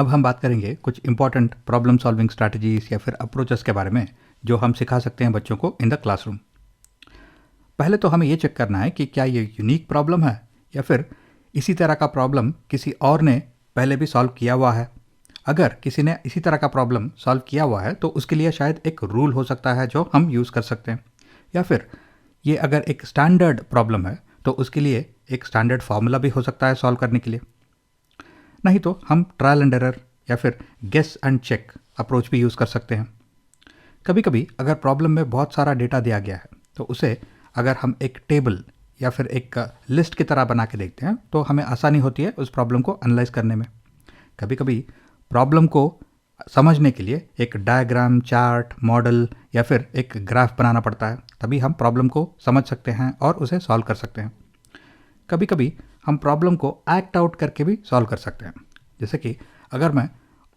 अब हम बात करेंगे कुछ इंपॉर्टेंट प्रॉब्लम सॉल्विंग स्ट्रैटेजीज या फिर अप्रोचेस के बारे में जो हम सिखा सकते हैं बच्चों को इन द क्लासरूम। पहले तो हमें ये चेक करना है कि क्या ये यूनिक प्रॉब्लम है या फिर इसी तरह का प्रॉब्लम किसी और ने पहले भी सॉल्व किया हुआ है। अगर किसी ने इसी तरह का प्रॉब्लम सॉल्व किया हुआ है तो उसके लिए शायद एक रूल हो सकता है जो हम यूज़ कर सकते हैं, या फिर ये अगर एक स्टैंडर्ड प्रॉब्लम है तो उसके लिए एक स्टैंडर्ड फार्मूला भी हो सकता है सॉल्व करने के लिए। नहीं तो हम ट्रायल एंड एरर या फिर गेस एंड चेक अप्रोच भी यूज़ कर सकते हैं। कभी कभी अगर प्रॉब्लम में बहुत सारा डेटा दिया गया है तो उसे अगर हम एक टेबल या फिर एक लिस्ट की तरह बना के देखते हैं तो हमें आसानी होती है उस प्रॉब्लम को एनालाइज करने में। कभी कभी प्रॉब्लम को समझने के लिए एक डायग्राम, चार्ट, मॉडल या फिर एक ग्राफ बनाना पड़ता है, तभी हम प्रॉब्लम को समझ सकते हैं और उसे सॉल्व कर सकते हैं। कभी कभी हम प्रॉब्लम को एक्ट आउट करके भी सॉल्व कर सकते हैं। जैसे कि अगर मैं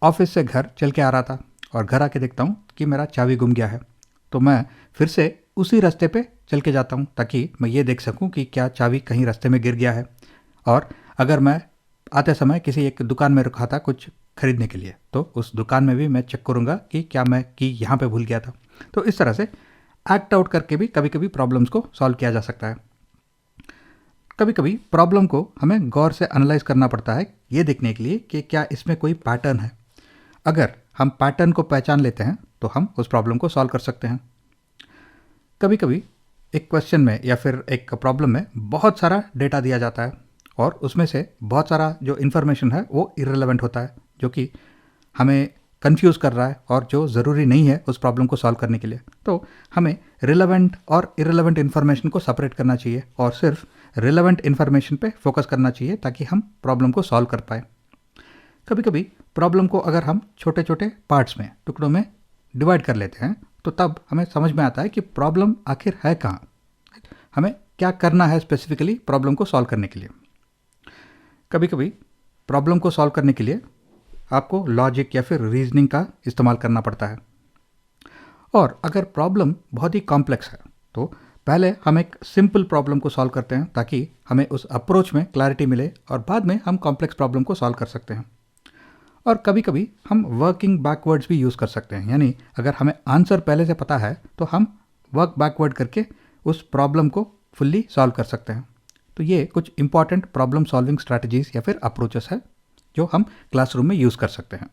ऑफिस से घर चल के आ रहा था और घर आके देखता हूँ कि मेरा चाबी गुम गया है, तो मैं फिर से उसी रास्ते पे चल के जाता हूँ ताकि मैं ये देख सकूँ कि क्या चाबी कहीं रास्ते में गिर गया है। और अगर मैं आते समय किसी एक दुकान में रुका था कुछ खरीदने के लिए, तो उस दुकान में भी मैं चेक करूँगा कि क्या मैं की यहाँ पे भूल गया था। तो इस तरह से एक्ट आउट करके भी कभी कभी प्रॉब्लम्स को सॉल्व किया जा सकता है। कभी कभी प्रॉब्लम को हमें गौर से एनालाइज करना पड़ता है ये देखने के लिए कि क्या इसमें कोई पैटर्न है। अगर हम पैटर्न को पहचान लेते हैं तो हम उस प्रॉब्लम को सॉल्व कर सकते हैं। कभी कभी एक क्वेश्चन में या फिर एक प्रॉब्लम में बहुत सारा डेटा दिया जाता है और उसमें से बहुत सारा जो इन्फॉर्मेशन है वो इररिलेवेंट होता है, जो कि हमें कंफ्यूज कर रहा है और जो ज़रूरी नहीं है उस प्रॉब्लम को सॉल्व करने के लिए। तो हमें रिलेवेंट और इररिलेवेंट इन्फॉर्मेशन को सेपरेट करना चाहिए और सिर्फ रिलेवेंट इन्फॉर्मेशन पे फोकस करना चाहिए ताकि हम प्रॉब्लम को सॉल्व कर पाए। कभी कभी प्रॉब्लम को अगर हम छोटे छोटे पार्ट्स में, टुकड़ों में डिवाइड कर लेते हैं तो तब हमें समझ में आता है कि प्रॉब्लम आखिर है कहाँ, हमें क्या करना है स्पेसिफिकली प्रॉब्लम को सॉल्व करने के लिए। कभी कभी प्रॉब्लम को सॉल्व करने के लिए आपको लॉजिक या फिर रीजनिंग का इस्तेमाल करना पड़ता है। और अगर प्रॉब्लम बहुत ही कॉम्प्लेक्स है तो पहले हम एक सिंपल प्रॉब्लम को सॉल्व करते हैं ताकि हमें उस अप्रोच में क्लैरिटी मिले और बाद में हम कॉम्प्लेक्स प्रॉब्लम को सॉल्व कर सकते हैं। और कभी कभी हम वर्किंग बैकवर्ड्स भी यूज़ कर सकते हैं, यानी अगर हमें आंसर पहले से पता है तो हम वर्क बैकवर्ड करके उस प्रॉब्लम को फुल्ली सॉल्व कर सकते हैं। तो ये कुछ इंपॉर्टेंट प्रॉब्लम सॉल्विंग स्ट्रैटेजीज या फिर अप्रोचेस है जो हम क्लासरूम में यूज़ कर सकते हैं।